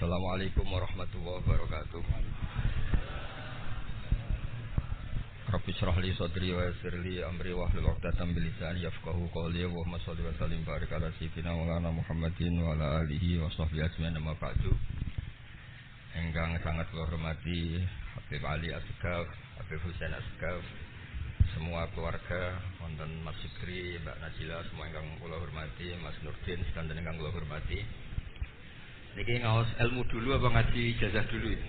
Assalamualaikum warahmatullahi wabarakatuh. Rabbi shrah li sadri wa yassir li amri wahlul 'uqdatam min lisani yafqahu qawli. Allahumma shalli wa sallim barik ala sayyidina Maulana Muhammadin wa ala alihi wa sahbihi ajmain. Amma ba'du. Ingkang sangat kula hormati Habib Ali Asgaf, Habib Husain Asgaf, semua keluarga wonten Mas Fikri, Mbak Najila, semua ingkang kula hormati, Mas Nurdin sedanten ingkang kula hormati. Niki ngaos ilmu dulu apa ngaji ijazah dulu ini?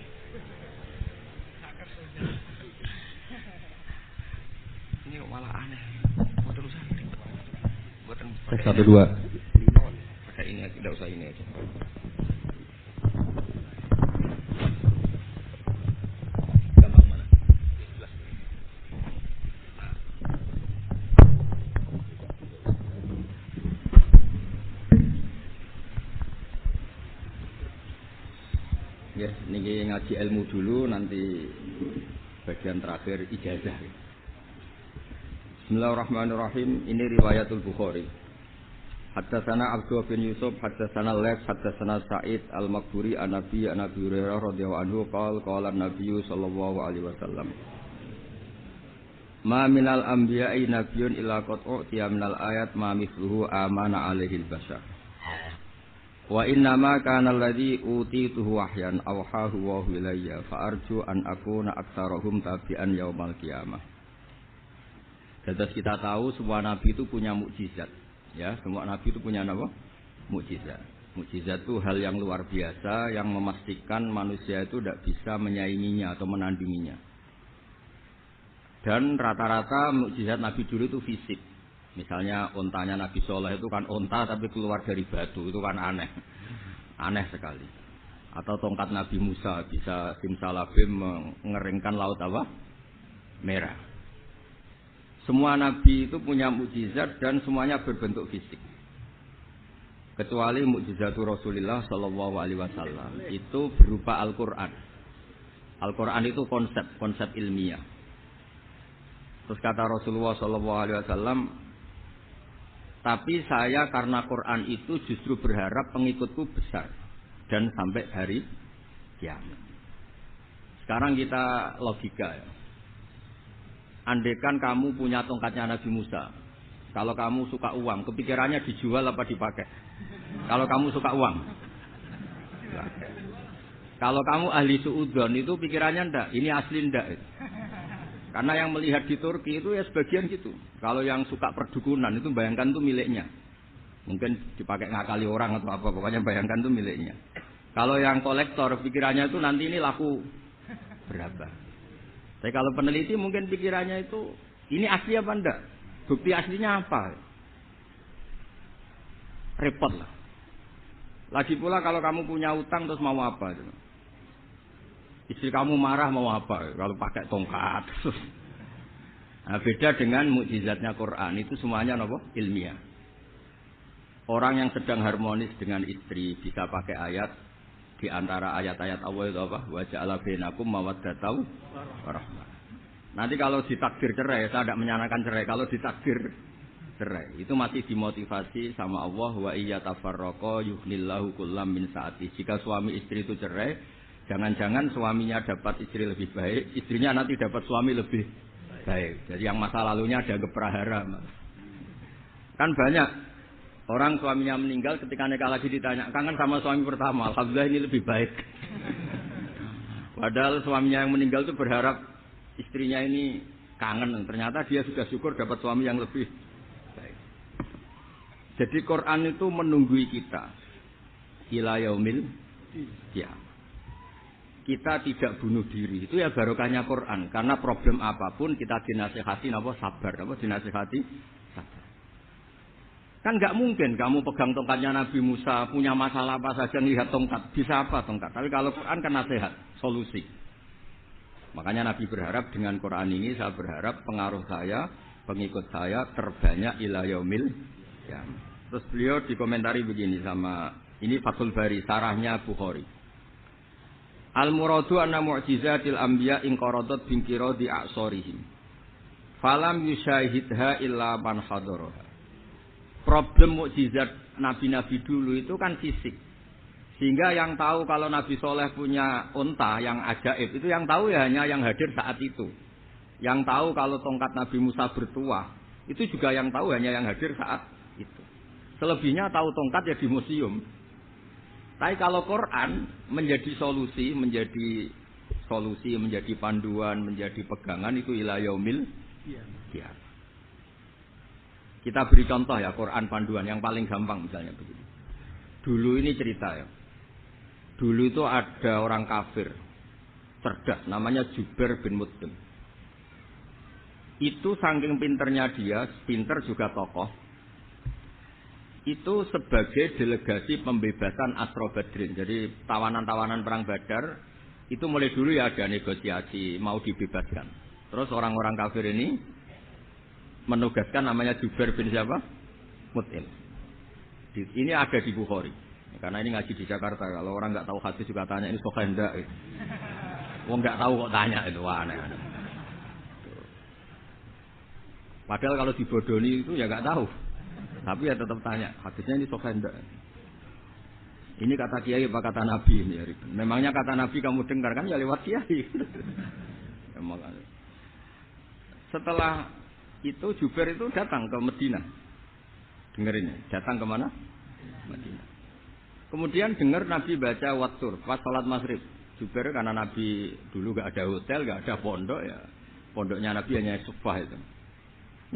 Ini malah aneh. Buat urusan ini. Buatan Satu dua. Pakai ini aja, tidak usah ini aja. Gampang mana? Ya, niki ngaji ilmu dulu, nanti bagian terakhir ijazah. Bismillahirrahmanirrahim. Ini riwayatul Bukhari. Haddatsana Abdullah bin Yusuf, haddatsana Laits, haddatsana Sa'id al-Maqburi an Nabi Hurairah radhiyallahu anhu qala an-nabiy sallallahu alaihi wasallam. Ma minal anbiya'i nabiyyun illa qad u'tiya minal ayat ma mithluhu amana alaihi al-bashar. Wa innama kana alladhi utituhu wahyan awhahu wa ilayya fa arju an akuna aktsarahum tabi'an yaumal qiyamah. Jadi kita tahu semua nabi itu punya mukjizat, ya, semua nabi itu punya apa? Mukjizat. Mukjizat itu hal yang luar biasa yang memastikan manusia itu tidak bisa menyainginya atau menandinginya. Dan rata-rata mukjizat nabi dulu itu fisik. Misalnya ontanya Nabi Soleh itu kan onta tapi keluar dari batu, itu kan aneh. Aneh sekali. Atau tongkat Nabi Musa bisa simsalabim mengeringkan laut apa? Merah. Semua Nabi itu punya mukjizat dan semuanya berbentuk fisik. Kecuali mukjizatul Rasulullah Sallallahu Alaihi Wasallam itu berupa Al-Quran. Al-Quran itu konsep ilmiah. Terus kata Rasulullah Sallallahu Alaihi Wasallam, tapi saya karena Quran itu justru berharap pengikutku besar dan sampai hari kiamat. Sekarang kita logika ya. Andaikan kamu punya tongkatnya Nabi Musa, kalau kamu suka uang, kepikirannya dijual apa dipakai? Kalau kamu suka uang, kalau kamu ahli suudzon itu pikirannya ndak, ini asli ndak. Karena yang melihat di Turki itu ya sebagian gitu. Kalau yang suka perdukunan itu bayangkan itu miliknya. Mungkin dipakai ngakali orang atau apa, pokoknya bayangkan itu miliknya. Kalau yang kolektor pikirannya itu nanti ini laku berapa. Tapi kalau peneliti mungkin pikirannya itu ini asli apa enggak? Bukti aslinya apa? Repot lah. Lagi pula kalau kamu punya utang terus mau apa? Istri kamu marah mau apa? Kalau pakai tongkat. Nah, beda dengan mukjizatnya Quran itu semuanya apa? Ilmiah. Orang yang sedang harmonis dengan istri bisa pakai ayat di antara ayat-ayat Allah itu apa? Wa ja'ala bainakum mawaddatan wa rahmah. Nanti kalau ditakdir cerai, saya tidak menyarankan cerai. Kalau ditakdir cerai, itu masih dimotivasi sama Allah wa iyyatafarraqa yughnillahu kullam min sa'ati. Jika suami istri itu cerai, jangan-jangan suaminya dapat istri lebih baik, istrinya nanti dapat suami lebih baik. Jadi yang masa lalunya ada keprahara. Kan banyak orang suaminya meninggal ketika nikah lagi ditanya, kangen sama suami pertama, alhamdulillah ini lebih baik. Padahal suaminya yang meninggal itu berharap istrinya ini kangen, ternyata dia sudah syukur dapat suami yang lebih baik. Jadi Quran itu menunggui kita ila yaumil qiyamah. Kita tidak bunuh diri, itu ya barokahnya Quran. Karena problem apapun kita dinasihati apa sabar, apa dinasihati sabar. Kan nggak mungkin kamu pegang tongkatnya Nabi Musa, punya masalah apa saja ngelihat tongkat, bisa apa tongkat. Tapi kalau Quran kan nasihat, solusi. Makanya Nabi berharap dengan Quran ini, saya berharap pengaruh saya, pengikut saya terbanyak ila yaumil qiyamah. Terus beliau dikomentari begini sama ini Fathul Bari, sarahnya Bukhari. Al-muradu anna mu'jizatil anbiya in qaradat binkira di a'sorihim. Falam yusyahidha illa man hadaraha. Problem mukjizat nabi-nabi dulu itu kan fisik. Sehingga yang tahu kalau Nabi Soleh punya unta yang ajaib, itu yang tahu ya hanya yang hadir saat itu. Yang tahu kalau tongkat Nabi Musa bertuah, itu juga yang tahu hanya yang hadir saat itu. Selebihnya tahu tongkat ya di museum. Tapi kalau Quran menjadi solusi, menjadi panduan, menjadi pegangan itu ila yaumil qiyamah. Kita beri contoh ya Quran panduan yang paling gampang misalnya begini. Dulu ini cerita ya. Dulu itu ada orang kafir cerdas namanya Jubair bin Mut'im. Itu saking pinternya dia, pinter juga tokoh. Itu sebagai delegasi pembebasan Asra Badrin. Jadi tawanan-tawanan perang Badar itu mulai dulu ya ada negosiasi mau dibebaskan. Terus orang-orang kafir ini menugaskan namanya Jubair bin siapa? Mut'im. Ini ada di Bukhari. Karena ini ngaji di Jakarta. Kalau orang nggak tahu hadis juga tanya ini sahih enggak? Wong nggak tahu kok tanya itu aneh-aneh. Padahal kalau dibodoni itu ya nggak tahu. Tapi ya tetap tanya, hadisnya ini sahih enggak? Ini kata kiai apa kata nabi ini? Memangnya kata nabi kamu dengar kan ya lewat kiai. Setelah itu Jubair itu datang ke Madinah. Dengerin, datang ke mana? Madinah. Kemudian dengar Nabi baca Wattur pas sholat maghrib. Jubair karena Nabi dulu gak ada hotel, gak ada pondok ya. Pondoknya Nabi hanya sufah itu.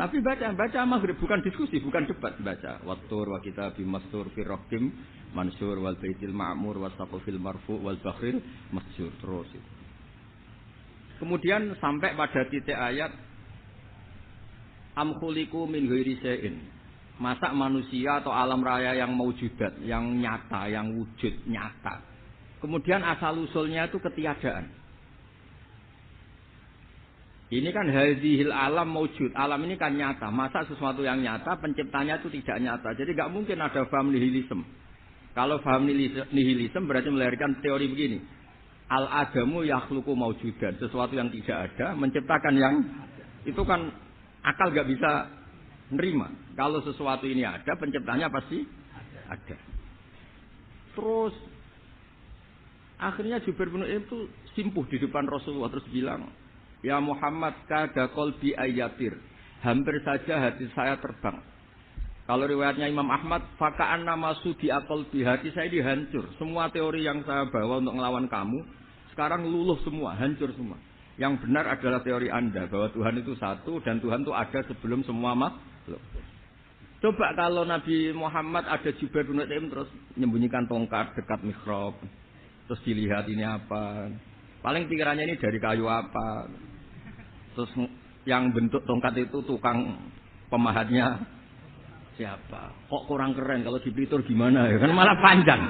Nabi baca maghrib, bukan diskusi, bukan debat, baca Wattur wa kitabim mastur fi raqqim mansur wal baitil ma'mur was saqfil marfu wal bakhril masjur terus itu. Kemudian sampai pada titik ayat am khuliqu min ghairi syai'in. Masa manusia atau alam raya yang maujudat, yang nyata, yang wujud nyata. Kemudian asal-usulnya itu ketiadaan. Ini kan hadhil alam maujud. Alam ini kan nyata. Masa sesuatu yang nyata, penciptanya itu tidak nyata. Jadi nggak mungkin ada faham nihilisme. Kalau faham nihilisme berarti melahirkan teori begini. Al-adamu yakhluqu maujudan. Sesuatu yang tidak ada, menciptakan yang itu kan akal nggak bisa nerima. Kalau sesuatu ini ada, penciptanya pasti ada. Terus akhirnya Jubair bin Mut'im itu simpuh di depan Rasulullah terus bilang, "Ya Muhammad, kada qalbi ayatir." Hampir saja hati saya terbang. Kalau riwayatnya Imam Ahmad, faka'an nama sudi qalbi, hati saya dihancur. Semua teori yang saya bawa untuk melawan kamu sekarang luluh semua, hancur semua. Yang benar adalah teori Anda bahwa Tuhan itu satu dan Tuhan itu ada sebelum semua makhluk. Coba kalau Nabi Muhammad ada Jubair bin Mut'im terus menyembunyikan tongkat dekat mihrab. Terus dilihat ini apa. Paling pikirannya ini dari kayu apa. Terus yang bentuk tongkat itu tukang pemahatnya siapa. Kok kurang keren kalau dipelitur gimana ya. Kan malah panjang.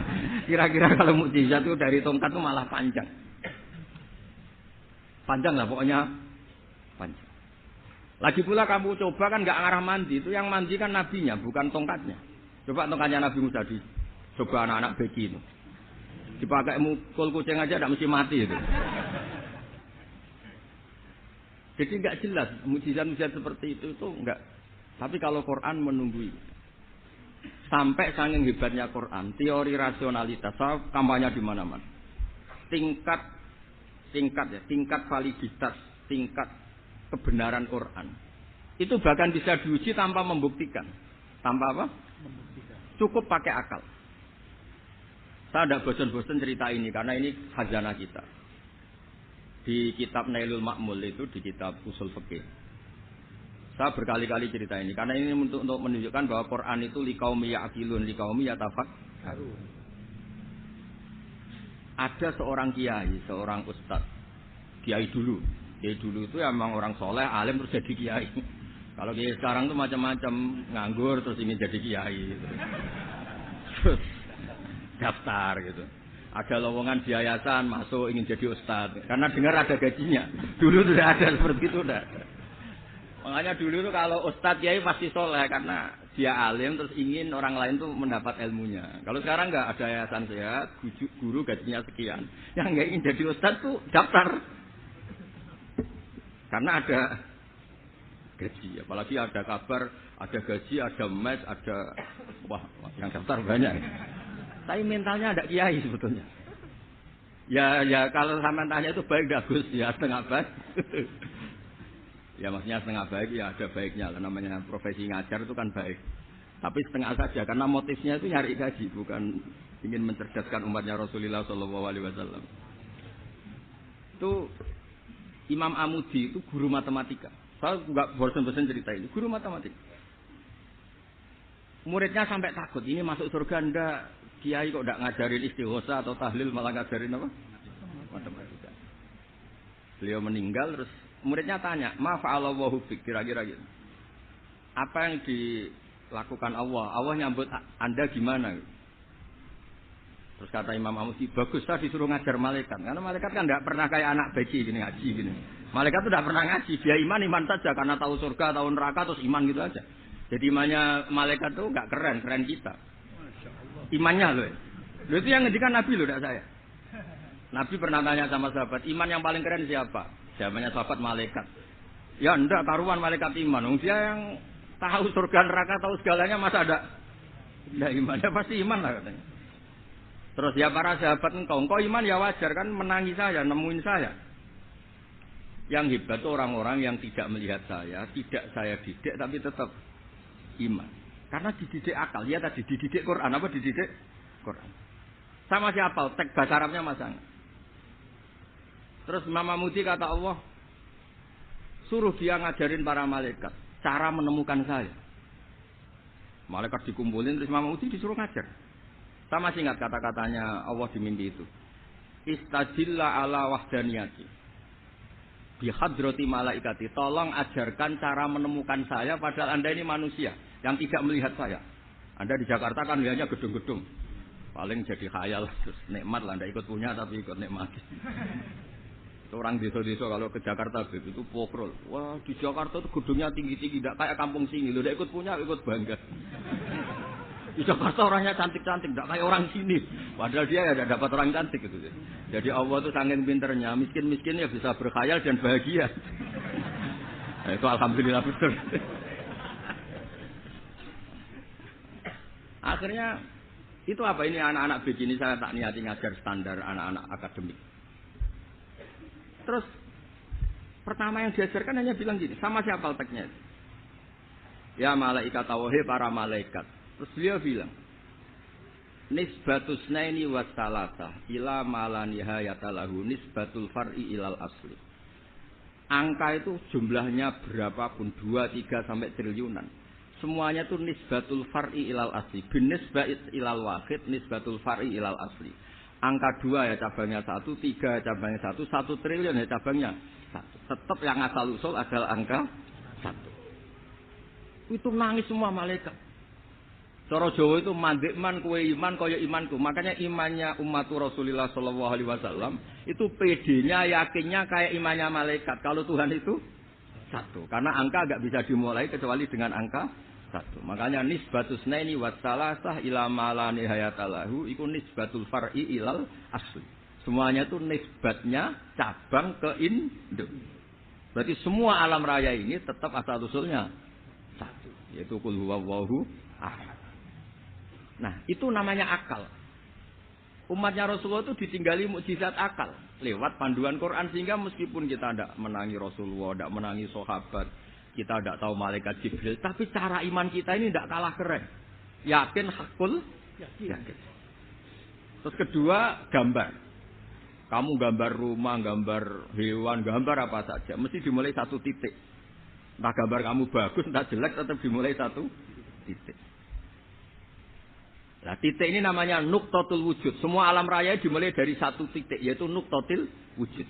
Kira-kira kalau mukjizat itu dari tongkat itu malah panjang. Panjang lah pokoknya. Panjang. Lagi pula kamu coba kan nggak ngarah mandi, itu yang mandi kan nabinya, bukan tongkatnya. Coba tongkatnya Nabi Musa coba anak-anak beki itu. Dipakai mukul kucing aja tidak mesti mati itu. Jadi nggak jelas mukjizat-mukjizat seperti itu enggak. Tapi kalau Quran menunggui. Sampai saking hebatnya Quran, teori rasionalitas, kampanye di mana-mana. Tingkat validitas, tingkat kebenaran Quran itu bahkan bisa diuji tanpa membuktikan. Tanpa apa? Membuktikan. Cukup pakai akal. Saya tidak bosan-bosan cerita ini karena ini khazanah kita. Di kitab Nailul Ma'mul itu, di kitab Usul Fiqih, saya berkali-kali cerita ini karena ini untuk menunjukkan bahwa Quran itu liqaumi ya'qilun, liqaumi yatafakkarun. Ada seorang kiai, seorang ustadz, kiai dulu itu emang orang soleh, alim terus jadi kiai. Kalau kiai sekarang tuh macam-macam, nganggur terus ingin jadi kiai. Terus daftar gitu. Ada lowongan di yayasan, masuk ingin jadi ustadz. Karena dengar ada gajinya. Dulu sudah ada seperti itu udah. Makanya dulu tuh kalau ustadz kiai pasti soleh karena dia alim terus ingin orang lain tuh mendapat ilmunya. Kalau sekarang nggak ada yayasan sehat, guru gajinya sekian. Yang nggak ingin jadi ustadz tuh daftar. Karena ada gaji, apalagi ada kabar, ada gaji, ada mes, ada wah yang daftar banyak. Tapi mentalnya ada kiai sebetulnya. Ya kalau sampean tanya itu baik dah Gus, ya setengah baik. Ya maksudnya setengah baik ya ada baiknya lah, namanya profesi ngajar itu kan baik. Tapi setengah saja karena motifnya itu nyari gaji, bukan ingin mencerdaskan umatnya Rasulullah sallallahu alaihi wasallam. Itu Imam Amudi itu guru matematika. Saya enggak bosan-bosan cerita ini, guru matematika. Muridnya sampai takut, ini masuk surga ndak? Kiai kok ndak ngajarin istighosa atau tahlil malah ngajarin apa? Matematika. Beliau meninggal terus muridnya tanya, "Ma fa'alallahu bik?" Kira-kira gitu. Apa yang dilakukan Allah? Allah nyambut Anda gimana? Terus kata Imam Amudi, "Bagus saya disuruh ngajar malaikat." Karena malaikat kan enggak pernah kayak anak beci gini ngaji gini. Malaikat itu enggak pernah ngaji, dia iman saja karena tahu surga, tahu neraka terus iman gitu aja. Jadi imannya malaikat itu enggak keren kita. Imannya loh. Loh itu yang ngendikan Nabi loh, tidak saya. Nabi pernah tanya sama sahabat, iman yang paling keren siapa? Jawabannya sahabat malaikat. Ya enggak, karuan malaikat iman. Dia yang tahu surga neraka, tahu segalanya, masa ada enggak iman? Ya pasti iman lah katanya. Terus ya para sahabat engkau iman ya wajar kan menangi saya, nemuin saya. Yang hebat itu orang-orang yang tidak melihat saya, tidak saya didik tapi tetap iman. Karena dididik akal, ya tadi dididik Quran, apa dididik Quran. Sama siapa? Teks bahasa Arabnya masang. Terus Imam Amudi kata Allah, suruh dia ngajarin para malaikat cara menemukan saya. Malaikat dikumpulin terus Imam Amudi disuruh ngajar. Sama singkat kata-katanya Allah di mimpi itu. Istajilla ala wahdaniyati. Bihadrati malaikati. Tolong ajarkan cara menemukan saya padahal Anda ini manusia yang tidak melihat saya. Anda di Jakarta kan lihatnya gedung-gedung. Paling jadi khayal terus nikmat lah, Anda ikut punya tapi ikut nikmat. Orang desa-desa kalau ke Jakarta itu pokrol. Wah, di Jakarta itu gedungnya tinggi-tinggi, tidak kayak kampung sini. Lo udah ikut punya, ikut bangga. Di Jakarta orangnya cantik-cantik, tidak kayak orang sini. Padahal dia ya dapat orang cantik gitu. Jadi Allah itu saking pinternya, miskin-miskin ya bisa berkhayal dan bahagia. Nah, itu alhamdulillah betul. Akhirnya itu apa ini anak-anak begini saya tak niati ngajar standar anak-anak akademik. Terus pertama yang diajarkan hanya bilang gini, sama siapa teksnya? Ya malaikat tauhid para malaikat. Terus beliau bilang, nisbatus naini wassalatah ila malaniha yatalahu nisbatul far'i ilal asli. Angka itu jumlahnya berapapun 2, 3 sampai triliunan. Semuanya itu nisbatul far'i ilal asli. Bin nisbat ilal wahid nisbatul far'i ilal asli. Angka 2 ya cabangnya 1, 3 ya cabangnya 1, 1 triliun ya cabangnya 1. Tetap yang asal usul adalah angka 1. Itu nangis semua malaikat. Cara Jawa itu mandekman kowe iman kaya imanku. Makanya imannya umat Rasulullah sallallahu alaihi wasallam itu PD-nya yakinnya kayak imannya malaikat. Kalau Tuhan itu 1. Karena angka enggak bisa dimulai kecuali dengan angka 1. Makanya nisbatus naini wassalasah ila ma la nihayata lahu iku nisbatul far'i ilal asli. Semuanya itu nisbatnya cabang ke induk. Berarti semua alam raya ini tetap asal usulnya 1, yaitu qul huwallahu ahad. Nah, itu namanya akal. Umatnya Rasulullah itu ditinggali mukjizat akal lewat panduan Quran sehingga meskipun kita tidak menangi Rasulullah, tidak menangi sahabat, kita tidak tahu malaikat Jibril, tapi cara iman kita ini tidak kalah keren. Yakin hakul yakin. Terus kedua, gambar. Kamu gambar rumah, gambar hewan, gambar apa saja, mesti dimulai 1 titik. Entah gambar kamu bagus, entah jelek, tetap dimulai 1 titik. Nah, titik ini namanya nuqtatul wujud. Semua alam raya dimulai dari 1 titik, yaitu nuqtatul wujud.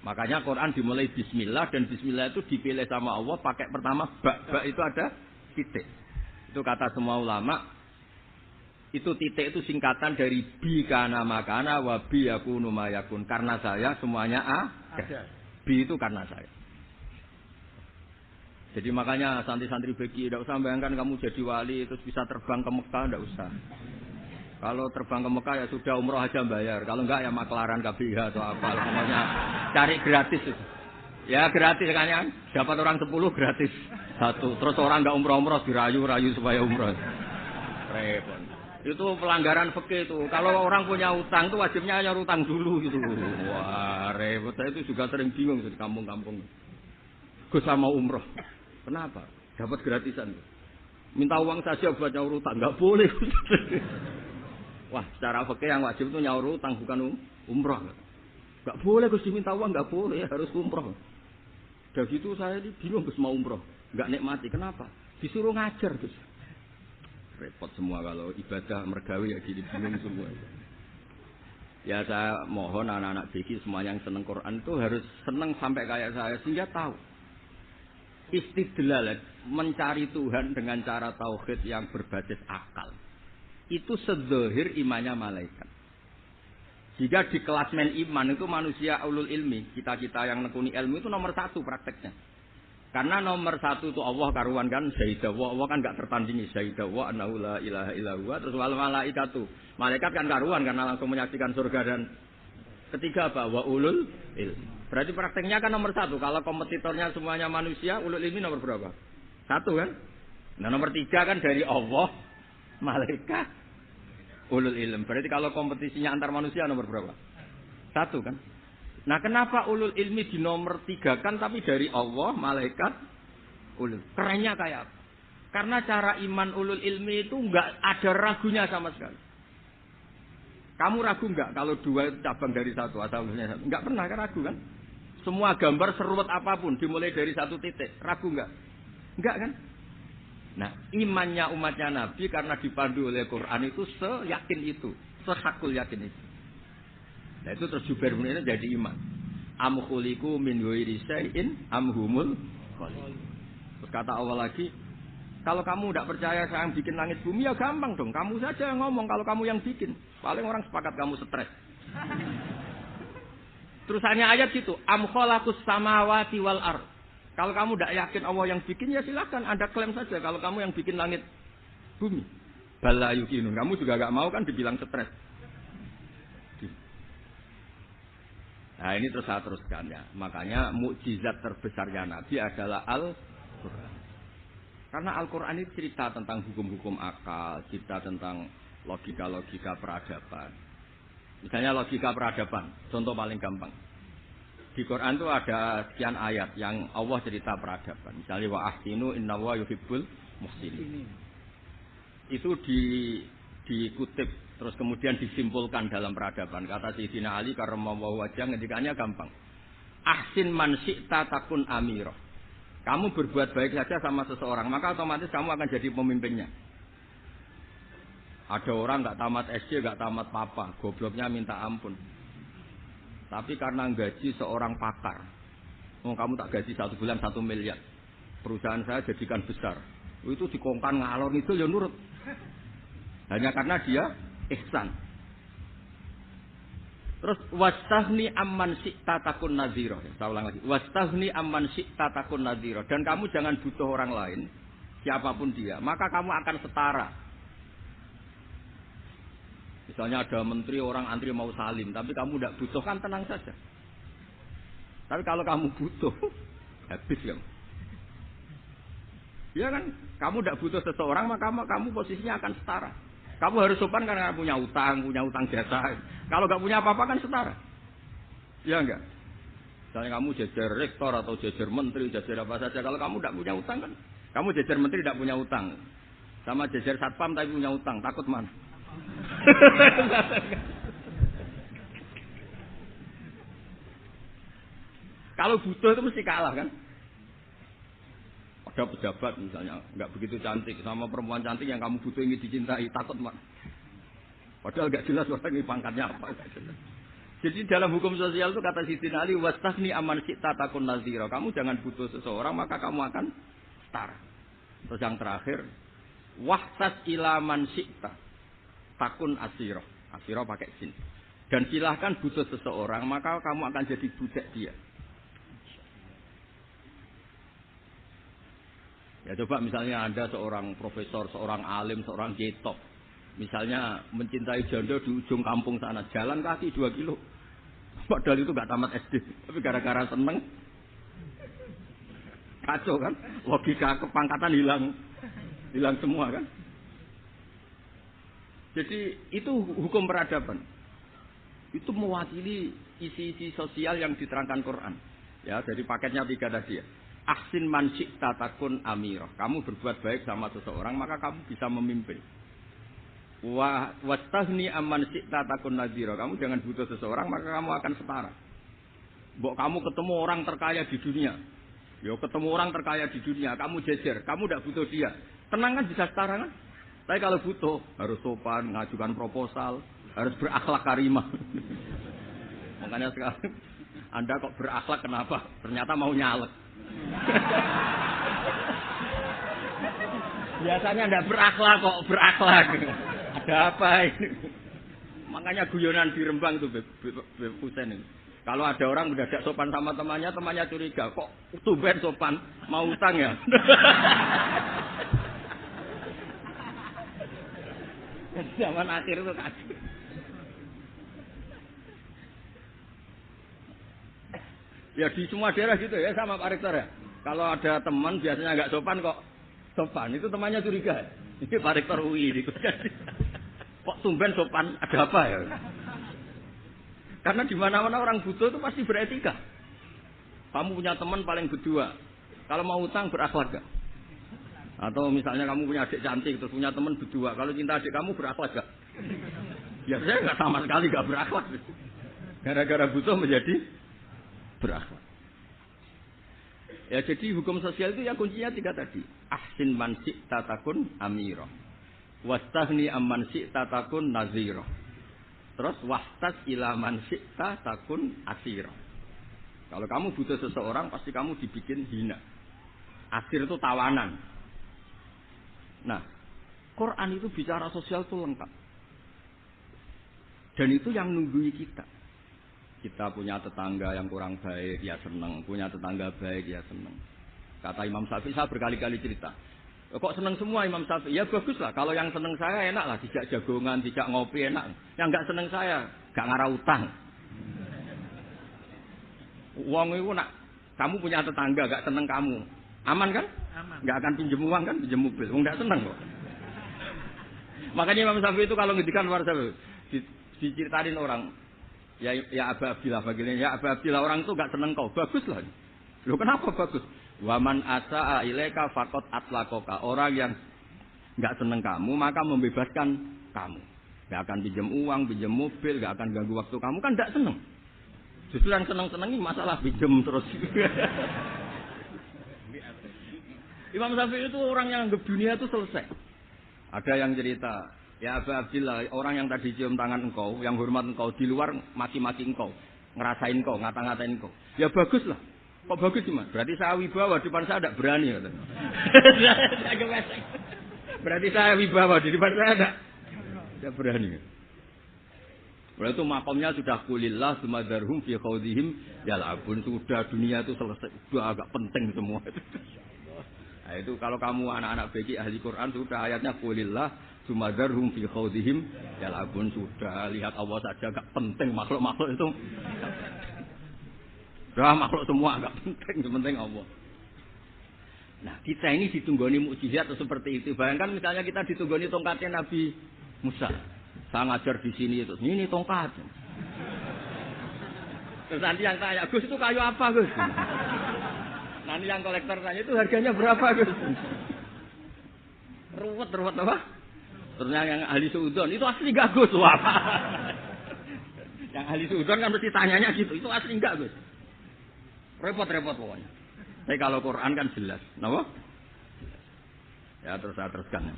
Makanya Quran dimulai bismillah, dan bismillah itu dipilih sama Allah pakai pertama ba itu ada titik. Itu kata semua ulama. Itu titik itu singkatan dari bi kana makana wa bi yakunu mayakun. Karena saya semuanya ada. Bi itu karena saya. Jadi makanya santri-santri bagi tidak usah bayangkan kamu jadi wali terus bisa terbang ke Mekah, tidak usah. Kalau terbang ke Mekah ya sudah umroh aja bayar. Kalau enggak ya maklaran KBH atau apa. Pokoknya cari gratis itu. Ya gratis kan. Dapat orang 10 gratis 1. Terus orang enggak umroh-umroh dirayu-rayu supaya umroh. Repot. Itu pelanggaran fikih itu. Kalau orang punya utang itu wajibnya nyaur utang dulu gitu. Wah, repot. Saya itu juga sering bingung di kampung-kampung. Gus sama umroh. Kenapa? Dapat gratisan. Minta uang saja buat nyaur utang, enggak boleh. Wah, secara fikih yang wajib itu nyaur utang bukan umroh. Enggak boleh Gus diminta uang, enggak boleh, harus umroh. Dari situ saya ini bingung Gus mau umroh, enggak nikmati. Kenapa? Disuruh ngajar Gus. Repot semua kalau ibadah mergawi ya gini bingung semua. Ya saya mohon anak-anak BK semua yang seneng Quran itu harus seneng sampai kayak saya sehingga tahu istidlal mencari Tuhan dengan cara tauhid yang berbasis akal. Itu sedzahir imannya malaikat. Jika di klasmen iman itu manusia ulul ilmi, kita-kita yang nekuni ilmu itu nomor 1 prakteknya. Karena nomor 1 itu Allah karuan kan, syahidah Allah kan enggak tertandingi, syahidah wa annahu la ilaha illa huwa, terus wal malaikatu. Malaikat kan karuan karena langsung menyaksikan surga dan ketiga apa? Wa ulul ilmi. Berarti prakteknya kan nomor 1. Kalau kompetitornya semuanya manusia, ulul ilmi nomor berapa? 1 kan? Nah nomor 3 kan dari Allah, malaikat, ulul ilmi. Berarti kalau kompetisinya antar manusia nomor berapa? 1 kan? Nah kenapa ulul ilmi di nomor 3 kan tapi dari Allah, malaikat, ulul. Kerennya kayak apa? Karena cara iman ulul ilmi itu enggak ada ragunya sama sekali. Kamu ragu enggak kalau 2 itu cabang dari 1 asalnya 1? Enggak pernah kan ragu kan? Semua gambar seruat apapun dimulai dari 1 titik, ragu enggak? Enggak kan? Nah, imannya umatnya Nabi karena dipandu oleh Quran itu seyakin itu, sehakul yakin itu. Nah, itu terus Jubair bin Mut'im jadi iman. Am khuliqu min ghairi syai'in am humul khaliq. Terus kata Allah lagi, kalau kamu tidak percaya saya yang bikin langit bumi ya gampang dong. Kamu saja yang ngomong kalau kamu yang bikin. Paling orang sepakat kamu stres. Terusannya ayat situ. Am khalaqus samawati wal ard. Kalau kamu tidak yakin Allah yang bikin ya silakan Anda klaim saja kalau kamu yang bikin langit bumi. Bala yukinun. Kamu juga gak mau kan dibilang stres. Nah ini terus saya teruskan ya. Makanya mukjizat terbesarnya Nabi adalah Al-Quran. Karena Al-Quran ini cerita tentang hukum-hukum akal, cerita tentang logika-logika peradaban. Misalnya logika peradaban, contoh paling gampang. Di Quran itu ada sekian ayat yang Allah cerita peradaban. Misalnya wa ahsinu innallaha yuhibbul muhsinin. Itu dikutip terus kemudian disimpulkan dalam peradaban. Kata Sayyidina Ali karramallahu wajhah ngendikannya gampang. Ahsin man syi'ta takun amirah. Kamu berbuat baik saja sama seseorang, maka otomatis kamu akan jadi pemimpinnya. Ada orang nggak tamat SD, nggak tamat papa, gobloknya minta ampun. Tapi karena gaji seorang pakar, kamu tak gaji 1 bulan 1 miliar, perusahaan saya jadikan besar. Itu dikongkan ngalor itu ya nurut. Hanya karena dia ihsan. Terus wastahni amman syi'ta takun nadhira. Saya ulang lagi. Wastahni amman syi'ta takun nadhira. Dan kamu jangan butuh orang lain, siapapun dia, maka kamu akan setara. Misalnya ada menteri orang antri mau salim, tapi kamu tidak butuh kan tenang saja. Tapi kalau kamu butuh, habis kamu. Ya kan, kamu tidak butuh seseorang, maka kamu posisinya akan setara. Kamu harus sopan karena punya utang jasa. Kalau nggak punya apa-apa kan setara. Ya enggak? Misalnya kamu jajar rektor atau jajar menteri, jajar apa saja. Kalau kamu tidak punya utang kan, kamu jajar menteri tidak punya utang. Sama jajar satpam tapi punya utang, takut mana? Kalau butuh itu mesti kalah kan? Ada pejabat misalnya nggak begitu cantik sama perempuan cantik yang kamu butuh ingin dicintai, takut mak. Padahal nggak jelas orang ini pangkatnya apa. Jadi dalam hukum sosial itu kata Sayyidina Ali wastahni aman syi'ta takun nadhira. Kamu jangan butuh seseorang maka kamu akan setara. Terus yang terakhir wahtas ilaman syi'ta takun asira. Asira pakai sin. Dan silahkan butuh seseorang maka kamu akan jadi budak dia. Ya coba misalnya Anda seorang profesor, seorang alim, seorang jetop. Misalnya mencintai janda di ujung kampung sana, jalan kaki 2 kilo. Padahal itu gak tamat SD, tapi gara-gara seneng. Kacau kan? Logika kepangkatan hilang semua kan? Jadi itu hukum peradaban. Itu mewakili isi-isi sosial yang diterangkan Quran. Ya, dari paketnya 3 tadi ya. Ahsin man syi'ta takun amirah. Kamu berbuat baik sama seseorang, maka kamu bisa memimpin. Wastahni amman syi'ta takun nadhira. Kamu jangan butuh seseorang, maka kamu akan setara. Mbok kamu ketemu orang terkaya di dunia. Yo ketemu orang terkaya di dunia, kamu jejer, kamu tidak butuh dia. Tenang kan bisa setara kan? Tapi kalau butuh, harus sopan, ngajukan proposal, harus berakhlak karimah. Makanya sekarang Anda kok berakhlak kenapa? Ternyata mau nyalek. Biasanya Anda berakhlak kok berakhlak. Ada apa ini? Makanya guyonan di Rembang itu Beb Husain ini. Kalau ada orang mendadak sopan sama temannya, temannya curiga, kok tumben sopan, mau utang ya? Zaman akhir itu kacau. Ya di semua daerah gitu ya, sama Pak Rektor ya. Kalau ada teman biasanya nggak sopan kok sopan, itu temannya curiga. Ini Pak Rektor UI ini. Kok tumben sopan, ada apa ya? Karena di mana-mana orang butuh itu pasti beretika. Kamu punya teman paling berdua, kalau mau utang berakhlak gak? Atau misalnya kamu punya adik cantik, terus punya teman berdua, kalau cinta adik kamu berakhlak gak? Ya saya nggak sama sekali nggak berakhlak. Gara-gara butuh menjadi berakhlak. Ya jadi hukum sosial itu ya kuncinya 3 tadi. Ahsin man syi'ta takun amirah. Wastahni amman syi'ta takun nazirah. Terus wastas ila man syi'ta takun asirah. Kalau kamu butuh seseorang pasti kamu dibikin hina. Asir itu tawanan. Nah, Quran itu bicara sosial itu lengkap. Dan itu yang nunggui kita. Kita punya tetangga yang kurang baik, ya senang. Punya tetangga baik, ya senang. Kata Imam Syafi'i, saya berkali-kali cerita. Kok senang semua Imam Syafi'i? Ya bagus lah. Kalau yang senang saya enak lah. Tidak jagongan, tidak ngopi enak. Yang enggak senang saya, enggak ngarah utang. Uang itu nak, kamu punya tetangga, enggak senang kamu. Aman kan? Aman. Enggak akan pinjam uang kan, pinjam mobil. Enggak senang kok. Makanya Imam Syafi'i itu kalau ngedikan luar Syafi'i, diceritain orang. Ya Aba Abdillah bagiannya. Ya Aba Abdillah orang itu enggak senang kau. Bagus lah. Loh kenapa bagus? Waman asa'a ilaika faqad atlaqaka. Orang yang enggak senang kamu maka membebaskan kamu. Enggak akan pinjam uang, pinjam mobil, enggak akan ganggu waktu kamu kan enggak senang. Justru yang senang-senang ini masalah pinjam terus. Imam Syafi'i itu orang yang anggap dunia itu selesai. Ada yang cerita, ya Aba Abdillah, orang yang tadi cium tangan engkau, yang hormat engkau, di luar maki-maki engkau, ngerasain engkau, ngata-ngatain engkau. Ya bagus lah. Kok bagus sih mas? Berarti saya wibawa, di depan saya tidak berani. Berarti saya wibawa, di depan saya tidak berani. Berarti itu makomnya sudah kulillah, sumadarhum fi khawdihim, yal'abun. Sudah dunia itu selesai, sudah agak penting semua. Nah itu kalau kamu anak-anak beki ahli Quran sudah ayatnya kulillah, sumadarhum fi khawdihim, yal'abun. Sudah lihat Allah saja agak penting, makhluk-makhluk itu. Dah makhluk semua agak penting, penting Allah. Nah kita ini ditunggoni mukjizat seperti itu. Bayangkan misalnya kita ditunggoni tongkatnya Nabi Musa. Saya ngajar di sini terus ini tongkat. Terus nanti yang tanya, Gus itu kayu apa Gus? Nanti yang kolektor tanya itu harganya berapa Gus? Ruwet apa? Terus yang ahli suudon itu asli gak Gus? Wah. Yang ahli suudon kan mesti tanyanya gitu, itu asli enggak Gus? Repot-repot pokoknya. Tapi kalau Quran kan jelas. Kenapa? Ya terus saya teruskan.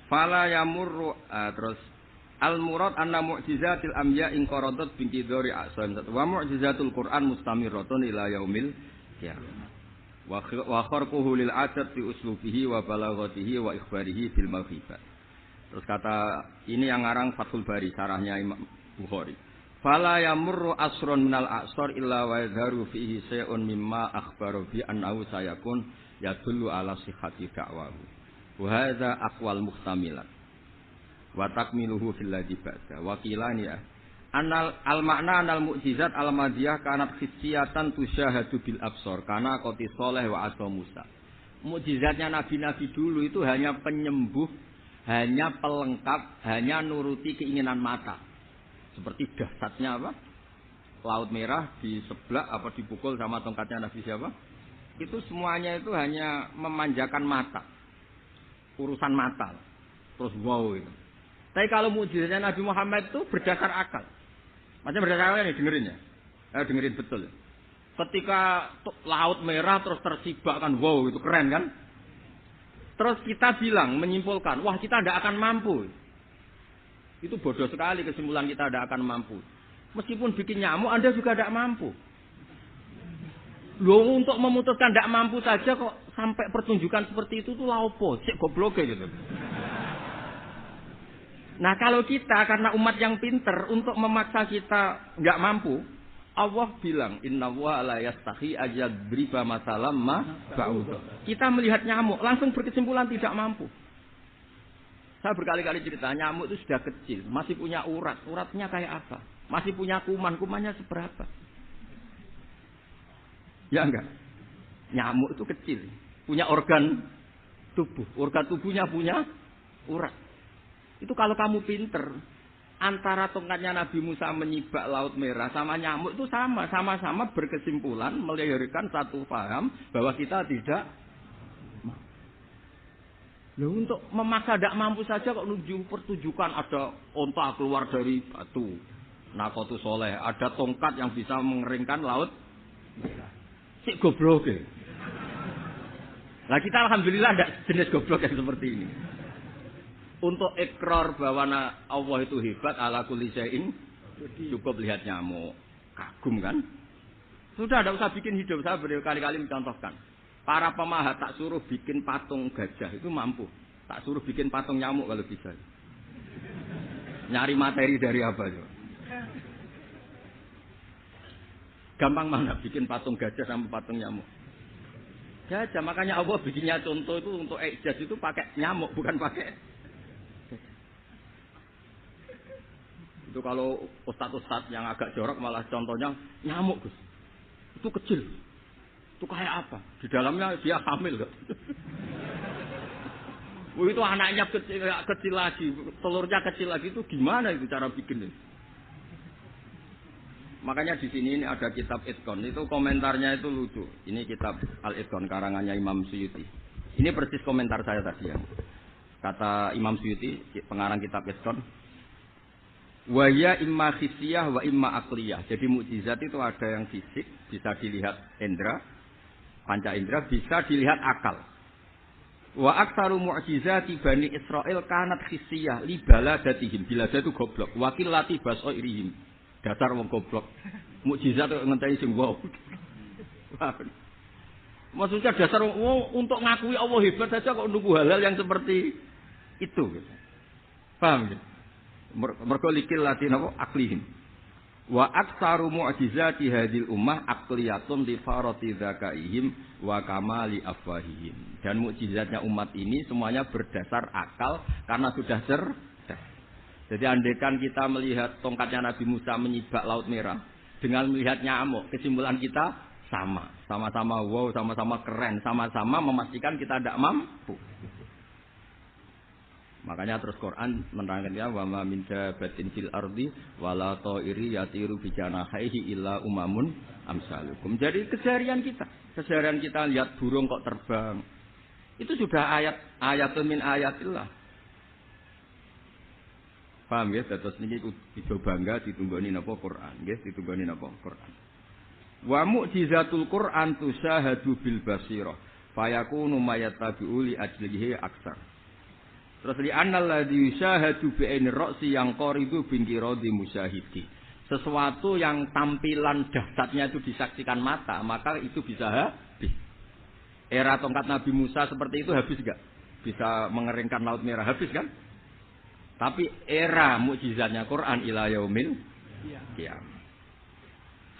Fala yamurru terus al-murad anna mu'jizatil anbiya in qaradat bin qidari asam. Wa mu'jizatul Quran mustamirratun ila yaumil qiyamah. Wa kharquhu lil adat fi uslubihi wa balaghatihi wa ikhbarihi bil mawhibah. Terus kata ini yang ngarang Fathul Bari sarahnya Imam Bukhari. Fala yamurru asrun minal a'sar illa wa yadharu fihi shay'un mimma akhbaru bi annahu sayakun yadullu ala sihhati da'wahu. Wa hadza aqwal muhtamilat. Wa takmiluhu fil ladzi ba'da. Wa qilani anal al-ma'na anal mu'jizat al-madiyah kanat khissiyatan tusyahadu bil absar kana qati salih wa asa Musa. Mukjizatnya nabi-nabi dulu itu hanya penyembuh, hanya pelengkap, hanya nuruti keinginan mata. Seperti dahsyatnya apa? Laut Merah di sebelah apa dipukul sama tongkatnya Nabi siapa? Itu semuanya itu hanya memanjakan mata. Urusan mata. Terus wow itu. Tapi kalau mukjizatnya Nabi Muhammad itu berdasar akal. Macam berdasar akal nih dengerin ya. Dengerin betul. Ketika Laut Merah terus tersibak kan, wow itu keren kan? Terus kita bilang, menyimpulkan, wah kita tidak akan mampu. Itu bodoh sekali kesimpulan kita tidak akan mampu. Meskipun bikin nyamuk, Anda juga tidak mampu. Loh untuk memutuskan tidak mampu saja kok sampai pertunjukan seperti itu tuh laopo, cek goblok gitu. Nah kalau kita karena umat yang pinter untuk memaksa kita nggak mampu, Allah bilang Inna wa la yastahi ajadriba masalam ma ba'udah. Kita melihat nyamuk langsung berkesimpulan tidak mampu. Saya berkali-kali cerita nyamuk itu sudah kecil, masih punya urat, uratnya kayak apa? Masih punya kuman, kumannya seberapa? Ya enggak? Nyamuk itu kecil, punya organ tubuhnya punya urat. Itu kalau kamu pinter, antara tongkatnya Nabi Musa menyibak Laut Merah sama nyamuk itu sama-sama berkesimpulan melahirkan satu paham bahwa kita tidak. Loh untuk memaksa tidak mampu saja kok pertunjukan ada onta keluar dari batu. Nakotu soleh, ada tongkat yang bisa mengeringkan laut. Sik goblok ya. Nah kita alhamdulillah tidak jenis goblok yang seperti ini. Untuk ikrar bahwa Allah itu hebat ala kulli syai'in, cukup lihat nyamuk. Kagum kan? Sudah tidak usah bikin hidup. Saya berkali-kali mencontohkan. Para pemahat tak suruh bikin patung gajah itu mampu. Tak suruh bikin patung nyamuk kalau bisa. Nyari materi dari apa itu? Gampang mana bikin patung gajah sama patung nyamuk? Gajah, makanya Allah bikinnya contoh itu untuk ijaz itu pakai nyamuk, bukan pakai. Itu kalau ustadz-ustadz yang agak jorok malah contohnya nyamuk, Gus. Itu kecil. Itu kayak apa? Di dalamnya dia hamil, Gus. Itu anaknya kecil lagi, telurnya kecil lagi, itu gimana itu cara bikin itu? Makanya di sini ini ada kitab Itqan, itu komentarnya itu lucu. Ini kitab Al-Itqan karangannya Imam Suyuti. Ini persis komentar saya tadi ya. Kata Imam Suyuti, pengarang kitab Itqan, wa ya imma khissiyah wa imma aqliyah. Jadi mukjizat itu ada yang fisik, bisa dilihat indra, panca indra, bisa dilihat akal. Wa aktsaru mu'jizati Bani Israil kanat khissiyah li baladatihim. Bilada itu goblok, wakilati basairihim. Dasar wong goblok. Mukjizat kok ngenteni sing wow. Maksudnya dasar wong untuk ngakui Allah hebat saja kok nunggu hal-hal yang seperti itu gitu. Paham gitu? Mergo likil latin apa aklihim. Wa aktsaru mu'jizati hadhil ummah aqliyatun li farati dzakaihim wa kamali afwahihim. Dan mukjizatnya umat ini semuanya berdasar akal karena sudah cerdas. Jadi andaikan kita melihat tongkatnya Nabi Musa menyibak Laut Merah dengan melihat nyamuk, kesimpulan kita sama-sama wow, sama-sama keren, sama-sama memastikan kita tidak mampu. Makanya terus Quran menerangkannya wa ma min dabatin fil ardi wala ta'iri yatiru bi janahihi illa umamun amsalukum. Jadi keseharian kita lihat burung kok terbang. Itu sudah ayatun min ayatillah. Paham ya, terus niki iso bangga ditunggoni napa Quran, nggih, ditunggoni napa Quran. Wa mu'jizatul Quran tusahadu bil basirah, fayakunu mayatabi'u li ajlihi aksar. Terus li annal ladzi yushahadu bi aini ra'si yang qaridu bin qiradi musyahidi. Sesuatu yang tampilan dahsyatnya itu disaksikan mata, maka itu bisa habis. Era tongkat Nabi Musa seperti itu habis enggak? Bisa mengeringkan Laut Merah, habis kan? Tapi era mukjizatnya Quran ila yaumil qiyamah.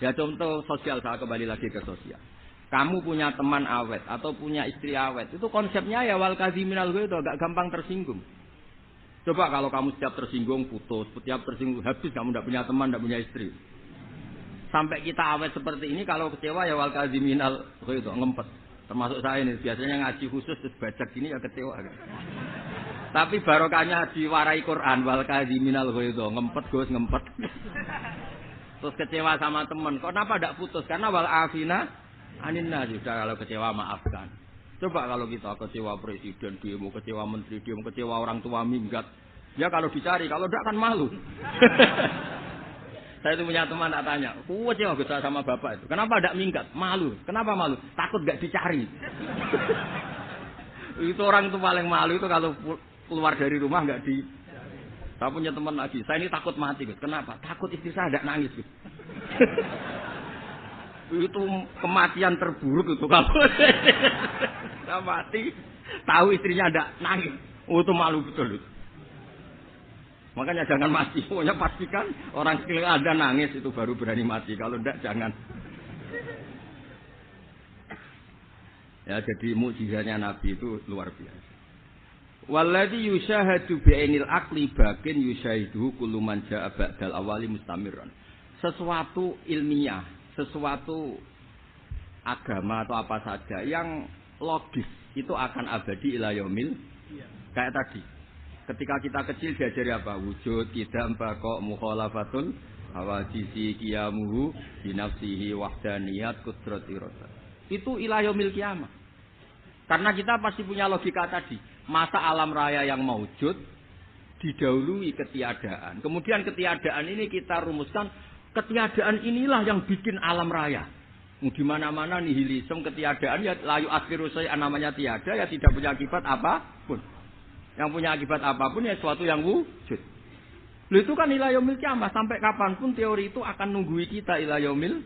Ya contoh sosial, saya kembali lagi ke sosial. Kamu punya teman awet atau punya istri awet, itu konsepnya ya wal kaziminal ghaidz, agak gampang tersinggung. Coba kalau kamu setiap tersinggung putus, setiap tersinggung habis, kamu tidak punya teman, tidak punya istri. Sampai kita awet seperti ini, kalau kecewa ya wal kaziminal ghaidz, ngempet. Termasuk saya ini biasanya ngaji khusus terus baca gini ya kecewa kan. Tapi barokahnya diwarai Quran wal kadhiminal ghaidha, ngempet Gus, ngempet. Terus kecewa sama teman. Kenapa tidak putus? Karena wal afina anin nas. Sudah kalau kecewa maafkan. Coba kalau kita kecewa presiden demo, kecewa menteri demo, kecewa orang tua minggat. Ya kalau dicari, kalau tidak kan malu. Saya itu punya teman tak tanya, kecewa Gus sama bapak itu. Kenapa tidak minggat? Malu. Kenapa malu? Takut gak dicari. Itu orang itu paling malu itu kalau keluar dari rumah nggak di. Saya punya teman lagi. Saya ini takut mati, Gus. Kenapa? Takut istri saya tidak nangis, Gus. Itu kematian terburuk itu kalau saya mati, tahu istrinya tidak nangis. Oh, itu malu betul itu. Makanya jangan mati. Pokoknya pastikan orang sekeliling Anda nangis itu baru berani mati. Kalau tidak jangan. Ya jadi mukjizatnya Nabi itu luar biasa. Walladzi yusyahadu bi'ainil aqli bakin yusyahidu kullu man jaa ba'dal awali mustamirran. Sesuatu ilmiah, sesuatu agama atau apa saja yang logis itu akan abadi ila yaumil. Kayak tadi. Ketika kita kecil diajari apa? Wujud, qidam, baqa, mukhalafatun, hawadisi, qiyamuhu, binafsihi, wahdaniyat, qudrati rasa. Itu ila yaumil qiyamah. Karena kita pasti punya logika tadi. Masa alam raya yang maujud didahului ketiadaan. Kemudian ketiadaan ini kita rumuskan, ketiadaan inilah yang bikin alam raya. Di mana-mana nihilisme ketiadaan ya layu akhiru sayyan namanya tiada ya tidak punya akibat apapun. Yang punya akibat apapun ya sesuatu yang wujud. Loh itu kan ila yaumil qiyamah, sampai kapanpun teori itu akan nunggui kita ila yaumil.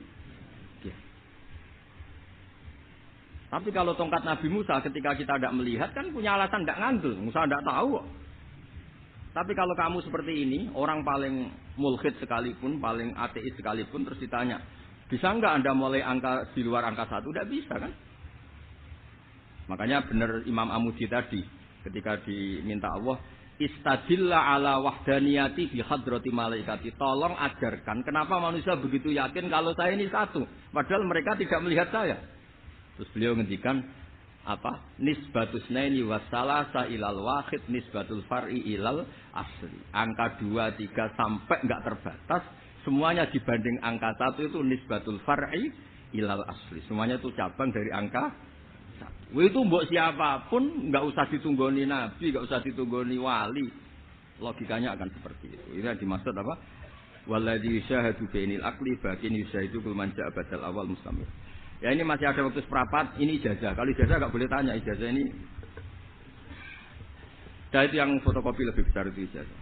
Tapi kalau tongkat Nabi Musa ketika kita tidak melihat kan punya alasan tidak ngandel. Musa tidak tahu. Tapi kalau kamu seperti ini, orang paling mulhid sekalipun, paling ateis sekalipun, terus ditanya, bisa enggak Anda mulai angka di luar angka 1? Tidak bisa kan? Makanya benar Imam Amudi tadi, ketika diminta Allah, istadilla ala wahdaniyati fi hadrati malaikati. Tolong ajarkan kenapa manusia begitu yakin kalau saya ini satu. Padahal mereka tidak melihat saya. Terus beliau ngendikan apa? Nisbatus naini wasalasa ilal wahid nisbatul far'i ilal asli. Angka 2, 3 sampai enggak terbatas, semuanya dibanding angka 1 itu nisbatul far'i ilal asli. Semuanya itu cabang dari angka 1. Itu mbok siapapun enggak usah ditunggoni nabi, enggak usah ditunggoni wali. Logikanya akan seperti itu. Ini yang dimaksud apa? Walladzi yusyahadu bainil aqli bakin yusyahidu kul man ja'a badal awal mustamir. Ya ini masih ada waktu seperempat, ini ijazah. Kalau ijazah enggak boleh tanya, ijazah ini. Dan itu yang fotokopi lebih besar itu ijazah.